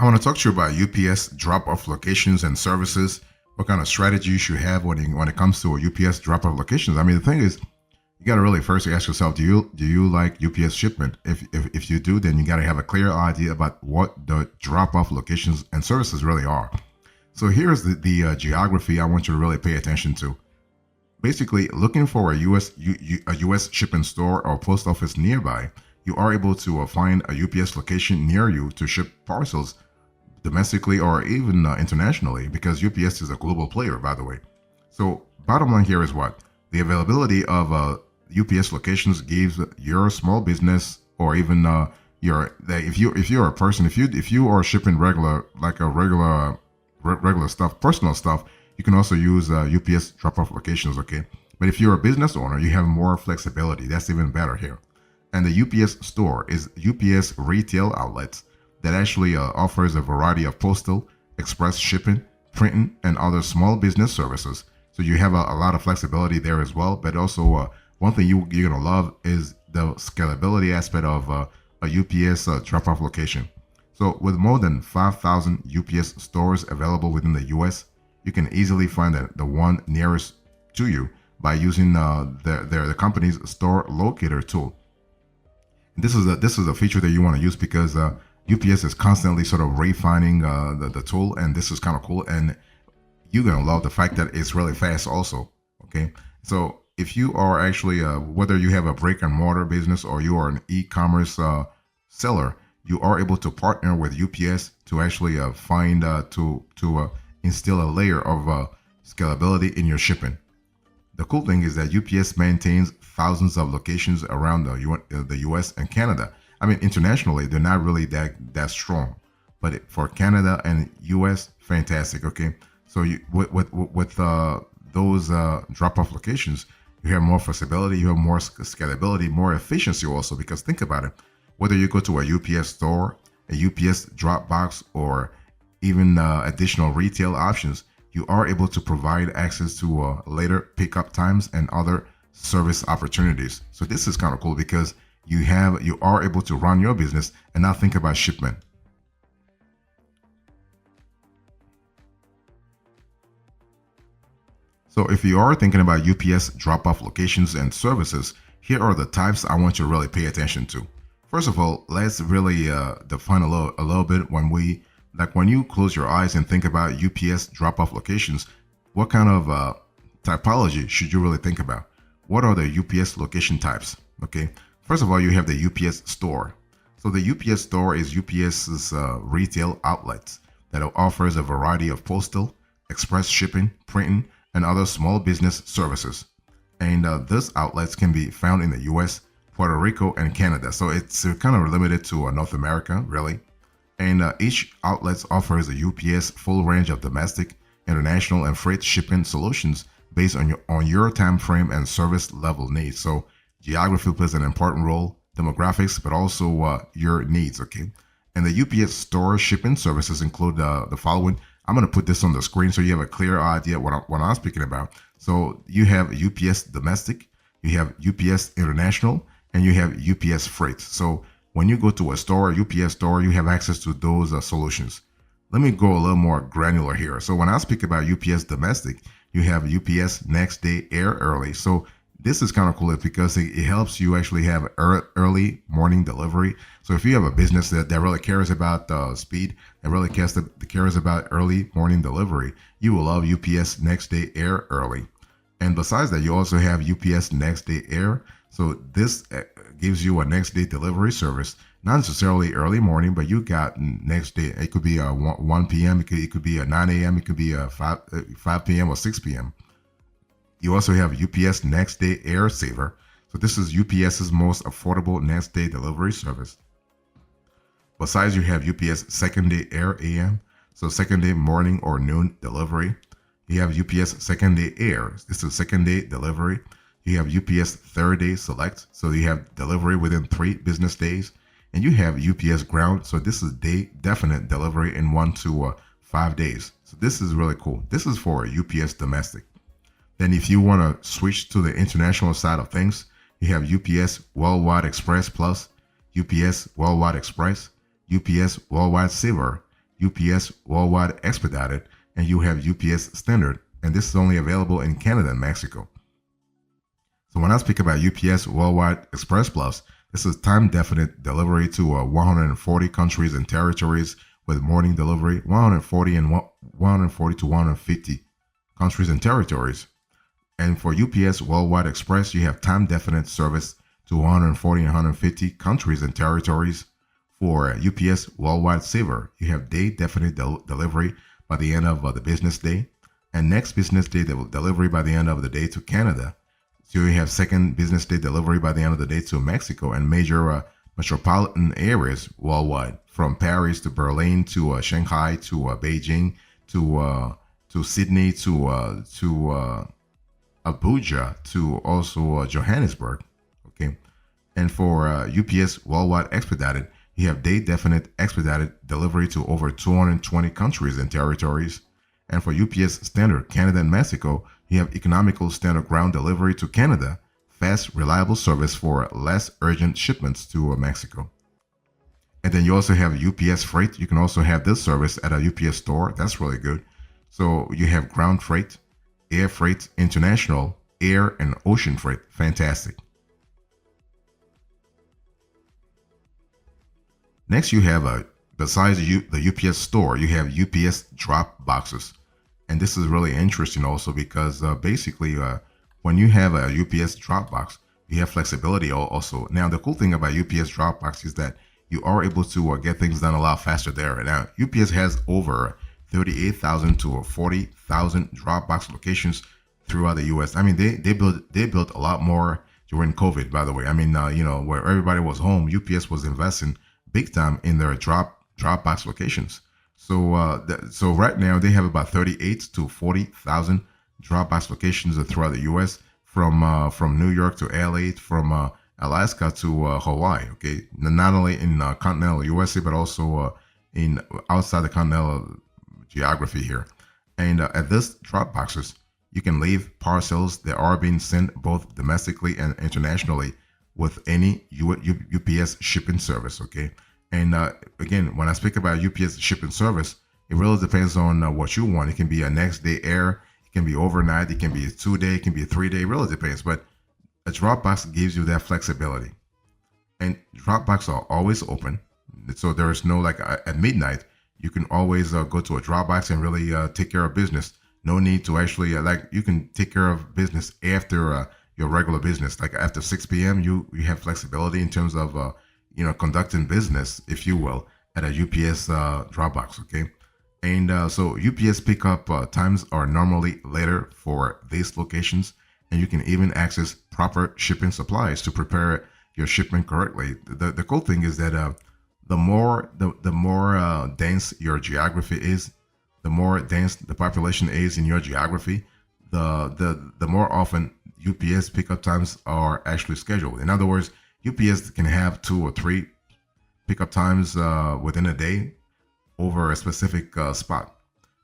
I want to talk to you about UPS drop-off locations and services. What kind of strategy you should have when it comes to a UPS drop-off locations. I mean, the thing is, you got to really first ask yourself, do you like UPS shipment? If you do, then you got to have a clear idea about what the drop-off locations and services really are. So here's the geography I want you to really pay attention to. Basically, looking for a US shipping store or post office nearby, you are able to find a UPS location near you to ship parcels domestically or even internationally, because UPS is a global player, by the way. So, bottom line here is what the availability of UPS locations gives your small business, or even if you're a person, if you are shipping regular stuff, personal stuff, you can also use UPS drop-off locations. Okay, but if you're a business owner, you have more flexibility. That's even better here. And the UPS store is UPS retail outlets that actually offers a variety of postal, express shipping, printing, and other small business services. So you have a lot of flexibility there as well. But also, one thing you're gonna love is the scalability aspect of a UPS drop-off location. So with more than 5,000 UPS stores available within the US, you can easily find the one nearest to you by using the company's store locator tool. This is a feature that you want to use because UPS is constantly sort of refining the tool, and this is kind of cool. And you're gonna love the fact that it's really fast, also. Okay, so if you are actually whether you have a brick and mortar business or you are an e-commerce seller, you are able to partner with UPS to actually find to instill a layer of scalability in your shipping. The cool thing is that UPS maintains thousands of locations around the US and Canada. I mean, internationally, they're not really that strong, but for Canada and US, fantastic. Okay, so with those drop-off locations, you have more flexibility, you have more scalability, more efficiency also. Because think about it, whether you go to a UPS store, a UPS drop box, or even additional retail options, you are able to provide access to later pickup times and other service opportunities. So this is kind of cool because you are able to run your business and not think about shipment. So if you are thinking about UPS drop-off locations and services, here are the types I want you to really pay attention to. First of all, let's really define a little bit when you close your eyes and think about UPS drop-off locations, what kind of typology should you really think about? What are the UPS location types? Okay, first of all, you have the UPS store. So the UPS store is UPS's retail outlet that offers a variety of postal, express shipping, printing, and other small business services. And these outlets can be found in the US, Puerto Rico, and Canada. So it's kind of limited to North America, really. And each outlet offers a UPS full range of domestic, international, and freight shipping solutions based on your time frame and service level needs. So geography plays an important role, demographics, but also your needs. Okay, and the UPS store shipping services include the following. I'm going to put this on the screen so you have a clear idea what I'm speaking about. So you have UPS domestic, you have UPS international, and you have UPS freight. So when you go to a store, a UPS store, you have access to those solutions. Let me go a little more granular here. So when I speak about UPS domestic, you have UPS next day air early. So this is kind of cool because it helps you actually have early morning delivery. So if you have a business that really cares about speed, that really cares about early morning delivery, you will love UPS next day air early. And besides that, you also have UPS next day air. So this gives you a next day delivery service, not necessarily early morning, but you got next day. It could be 1 p.m. It could be a 9 a.m. It could be a 5 p.m. or 6 p.m. You also have UPS next day air saver. So this is UPS's most affordable next day delivery service. Besides, you have UPS second day air AM. So second day morning or noon delivery. You have UPS second day air. This is second day delivery. You have UPS third day select. So you have delivery within 3 business days. And you have UPS ground. So this is day definite delivery in 1 to 5 days. So this is really cool. This is for UPS domestic. Then if you want to switch to the international side of things, you have UPS Worldwide Express Plus, UPS Worldwide Express, UPS Worldwide Saver, UPS Worldwide Expedited, and you have UPS Standard. And this is only available in Canada and Mexico. So when I speak about UPS Worldwide Express Plus, this is time definite delivery to 140 countries and territories with morning delivery, 140 and 140 to 150 countries and territories. And for UPS Worldwide Express, you have time definite service to 140 and 150 countries and territories. For UPS Worldwide Saver, you have day definite delivery by the end of the business day, and next business day delivery by the end of the day to Canada. So you have second business day delivery by the end of the day to Mexico and major metropolitan areas worldwide, from Paris to Berlin to Shanghai to Beijing to Sydney to Abuja to also Johannesburg. Okay, and for UPS Worldwide Expedited, you have day definite expedited delivery to over 220 countries and territories. And for UPS Standard Canada and Mexico, you have economical standard ground delivery to Canada, fast, reliable service for less urgent shipments to Mexico. And then you also have UPS Freight. You can also have this service at a UPS store. That's really good. So you have ground freight, air freight, international, air, and ocean freight. Fantastic. Next, you have besides the UPS store, you have UPS drop boxes. And this is really interesting also because basically when you have a UPS drop box, you have flexibility also. Now, the cool thing about UPS drop box is that you are able to get things done a lot faster there. Now, UPS has over 38,000 to 40,000 drop box locations throughout the U.S. I mean, they built a lot more during COVID, by the way. I mean, where everybody was home, UPS was investing big time in their drop box locations. So so right now they have about 38 to 40,000 drop box locations throughout the U.S. from New York to LA, from Alaska to Hawaii. Okay, not only in continental USA but also in outside the continental geography here. And at this drop boxes, you can leave parcels that are being sent both domestically and internationally with any UPS shipping service. Okay. And again, when I speak about UPS shipping service, it really depends on what you want. It can be a next day air, it can be overnight, it can be a 2-day, it can be a 3-day. It really depends. But a Dropbox gives you that flexibility. And Dropbox are always open, so there is no at midnight. You can always go to a Dropbox and really take care of business. No need to actually you can take care of business after your regular business. Like after 6 p.m., you have flexibility in terms of conducting business, if you will, at a UPS Dropbox. Okay, and so UPS pickup times are normally later for these locations, and you can even access proper shipping supplies to prepare your shipment correctly. The cool thing is that the more dense your geography is, the more dense the population is in your geography, the more often UPS pickup times are actually scheduled. In other words, UPS can have 2 or 3 pickup times within a day over a specific spot.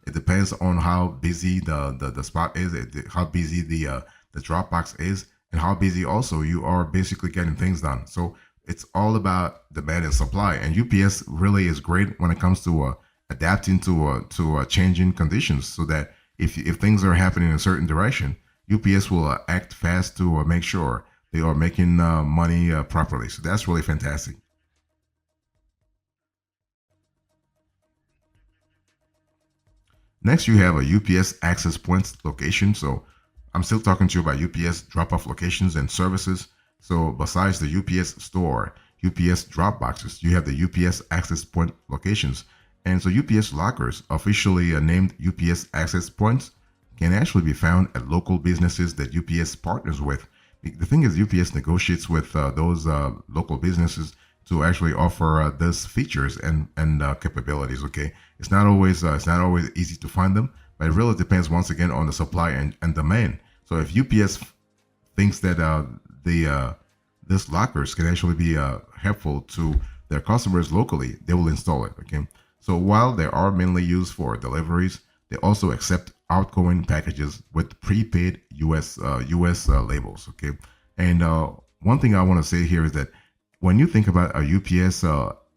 It depends on how busy the spot is, how busy the Dropbox is, and how busy also you are basically getting things done. So it's all about demand and supply. And UPS really is great when it comes to adapting to changing conditions, so that if things are happening in a certain direction, UPS will act fast to make sure they are making money properly. So that's really fantastic. Next, you have a UPS access points location. So I'm still talking to you about UPS drop-off locations and services. So besides the UPS store, UPS drop boxes, you have the UPS access point locations. And so UPS lockers, officially named UPS access points, can actually be found at local businesses that UPS partners with. The thing is, UPS negotiates with those local businesses to actually offer these features and capabilities. Okay, it's not always easy to find them, but it really depends once again on the supply and demand. So if UPS thinks that these lockers can actually be helpful to their customers locally, they will install it. Okay, so while they are mainly used for deliveries, they also accept outgoing packages with prepaid US labels. Okay, and one thing I want to say here is that when you think about a UPS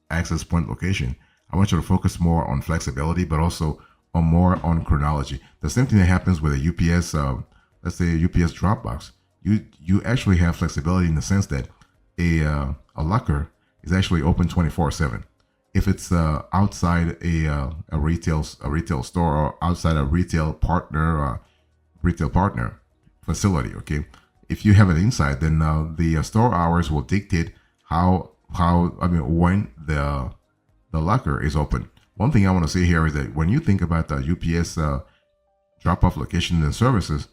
access point location, I want you to focus more on flexibility, but also on more on chronology. The same thing that happens with a UPS, let's say a UPS drop box. You actually have flexibility in the sense that a locker is actually open 24/7. If it's outside a retail store or outside a retail partner facility, okay. If you have it inside, then the store hours will dictate how I mean when the locker is open. One thing I want to say here is that when you think about the UPS drop-off locations and services,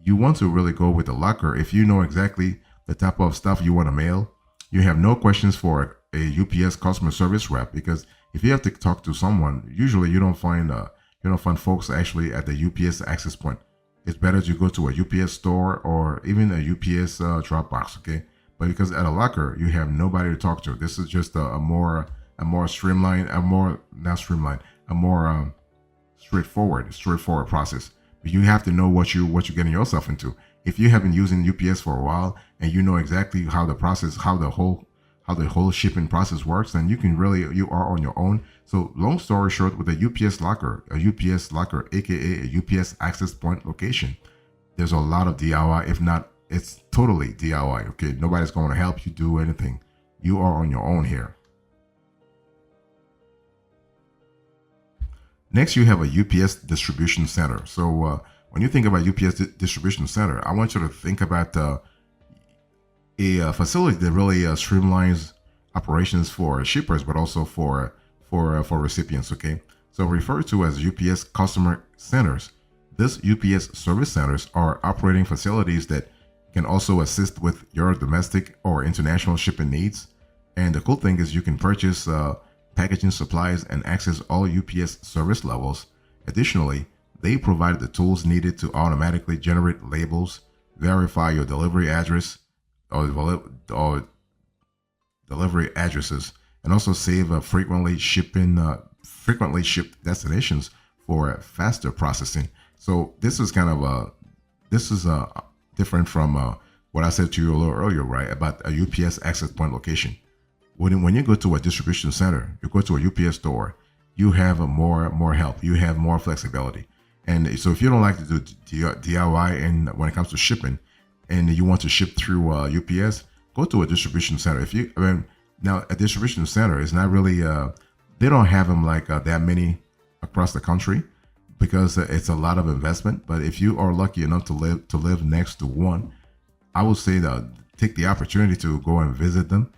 you want to really go with the locker. If you know exactly the type of stuff you want to mail, you have no questions for a UPS customer service rep, because if you have to talk to someone, usually you don't find folks actually at the UPS access point. It's better to go to a UPS store or even a UPS drop box, okay? But because at a locker, you have nobody to talk to. This is just a more streamlined, a more not streamlined, a more straightforward process. But you have to know what you're getting yourself into. If you have been using UPS for a while and you know exactly how the whole shipping process works, then you are on your own. So long story short, with a UPS locker, aka a UPS access point location, there's a lot of DIY. If not, it's totally DIY. Okay, nobody's going to help you do anything. You are on your own here. Next, you have a UPS distribution center. So when you think about UPS distribution center, I want you to think about a facility that really streamlines operations for shippers, but also for recipients. Okay, so referred to as UPS customer centers. These UPS service centers are operating facilities that can also assist with your domestic or international shipping needs. And the cool thing is you can purchase packaging supplies and access all UPS service levels. Additionally, they provide the tools needed to automatically generate labels, verify your delivery address or delivery addresses, and also save frequently shipped destinations for faster processing. So this is kind of different from what I said to you a little earlier, right, about a UPS access point location. When you go to a distribution center, you go to a UPS store, you have more help, you have more flexibility. And so if you don't like to do DIY and when it comes to shipping, and you want to ship through UPS, go to a distribution center. Now a distribution center is not really they don't have them like that many across the country, because it's a lot of investment. But if you are lucky enough to live next to one, I would say that take the opportunity to go and visit them,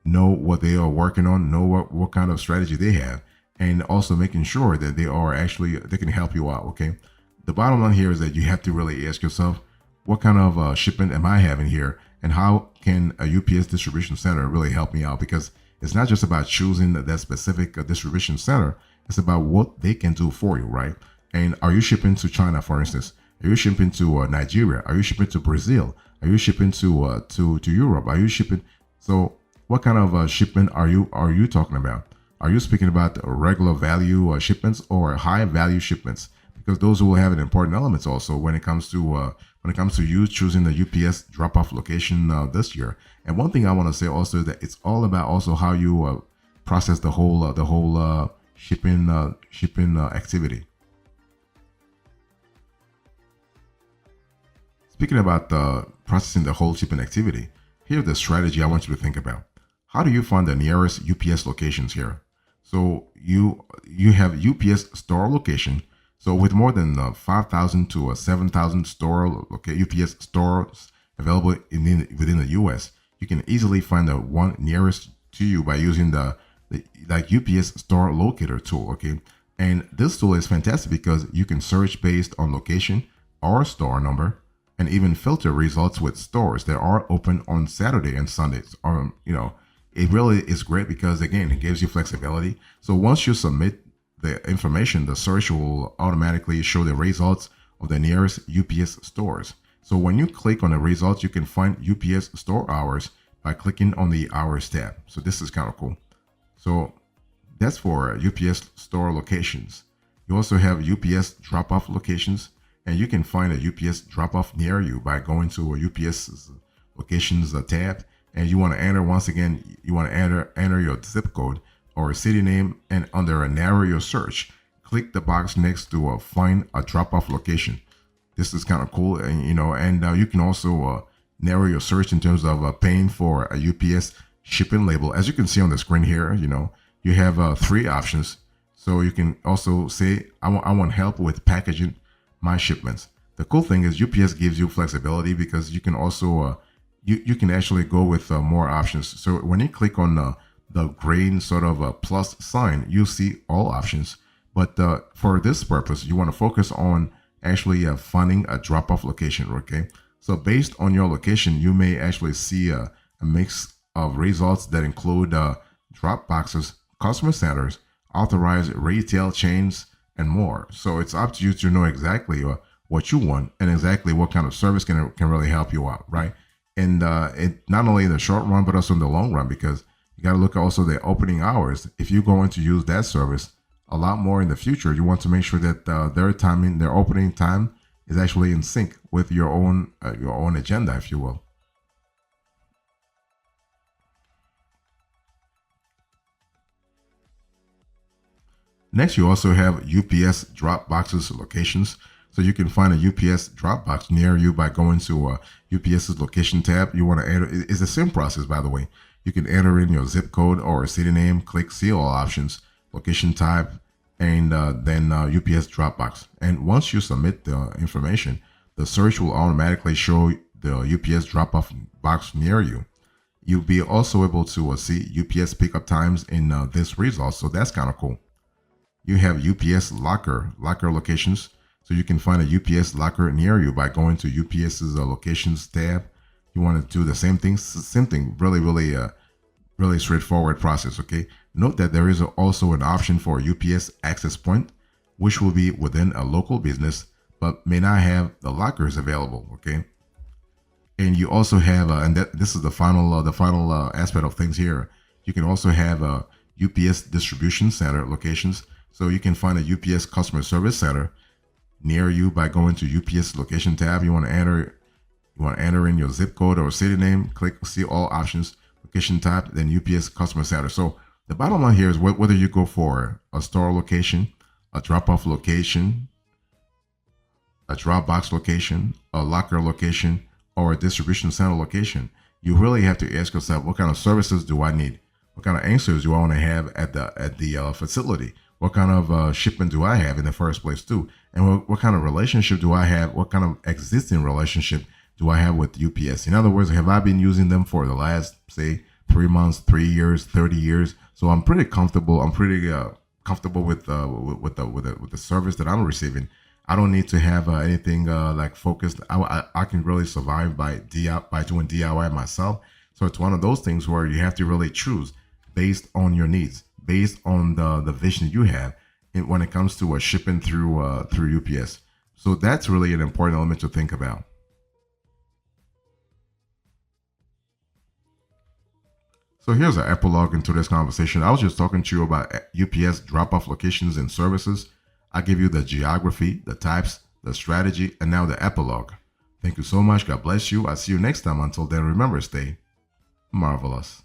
know what they are working on, know what kind of strategy they have, and also making sure that they can help you out. Okay, the bottom line here is that you have to really ask yourself, what kind of shipment am I having here, and how can a UPS distribution center really help me out? Because it's not just about choosing that specific distribution center, it's about what they can do for you, right? And are you shipping to China, for instance? Are you shipping to Nigeria? Are you shipping to Brazil? Are you shipping to Europe? Are you shipping? So what kind of shipment are you talking about? Are you speaking about regular value shipments or high value shipments? Because those will have an important elements also when it comes to you choosing the UPS drop-off location this year. And one thing I want to say also is that it's all about also how you process the whole shipping activity. Speaking about processing the whole shipping activity, here's the strategy I want you to think about. How do you find the nearest UPS locations here? So you have UPS store location. So with more than 5,000 to 7,000 UPS stores available within the U.S., you can easily find the one nearest to you by using the UPS store locator tool. Okay, and this tool is fantastic because you can search based on location or store number, and even filter results with stores that are open on Saturday and Sundays. It really is great because again, it gives you flexibility. So once you submit the information, the search will automatically show the results of the nearest UPS stores. So when you click on the results, you can find UPS store hours by clicking on the hours tab. So this is kind of cool. So that's for UPS store locations. You also have UPS drop-off locations, and you can find a UPS drop-off near you by going to a UPS locations tab. And you want to enter, once again, you want to enter your zip code or a city name, and under a narrow your search, click the box next to find a drop-off location. This is kind of cool, and you can also narrow your search in terms of paying for a UPS shipping label. As you can see on the screen here, you have 3 options. So you can also say, I want help with packaging my shipments. The cool thing is UPS gives you flexibility because you can also you can actually go with more options. So when you click on the green sort of plus sign, you see all options. But for this purpose, you want to focus on actually finding a drop-off location. Okay. So based on your location, you may actually see a mix of results that include drop boxes, customer centers, authorized retail chains, and more. So it's up to you to know exactly what you want and exactly what kind of service can really help you out, right? And it not only in the short run, but also in the long run, because you got to look at also the opening hours. If you're going to use that service a lot more in the future, you want to make sure that their opening time is actually in sync with your own agenda, if you will. Next, you also have UPS drop boxes locations. So you can find a UPS drop box near you by going to UPS's location tab. You want to enter, it's the same process, by the way. You can enter in your zip code or a city name, click see all options, location type, and then UPS drop box. And once you submit the information, the search will automatically show the UPS drop off box near you. You'll be also able to see UPS pickup times in this result. So that's kind of cool. You have UPS locker locations. So you can find a UPS locker near you by going to UPS's locations tab. You want to do the same thing, really straightforward process, okay? Note that there is also an option for UPS access point, which will be within a local business, but may not have the lockers available, okay? And you also have, this is the final aspect of things here. You can also have UPS distribution center locations. So you can find a UPS customer service center near you by going to UPS location tab. You want to enter in your zip code or city name, click see all options, location tab, then UPS customer center. So the bottom line here is whether you go for a store location, a drop-off location, a drop box location, a locker location, or a distribution center location, you really have to ask yourself, what kind of services do I need? What kind of answers do I want to have at the facility? What kind of shipment do I have in the first place too? And what kind of relationship do I have? What kind of existing relationship do I have with UPS? In other words, have I been using them for the last, say, 3 months, 3 years, 30 years? So I'm pretty comfortable. I'm pretty comfortable with the service that I'm receiving. I don't need to have anything like focused. I can really survive by doing DIY myself. So it's one of those things where you have to really choose based on your needs, based on the vision you have when it comes to shipping through UPS. So that's really an important element to think about. So here's an epilogue into this conversation. I was just talking to you about UPS drop-off locations and services. I give you the geography, the types, the strategy, and now the epilogue. Thank you so much. God bless you. I'll see you next time. Until then, remember, stay marvelous.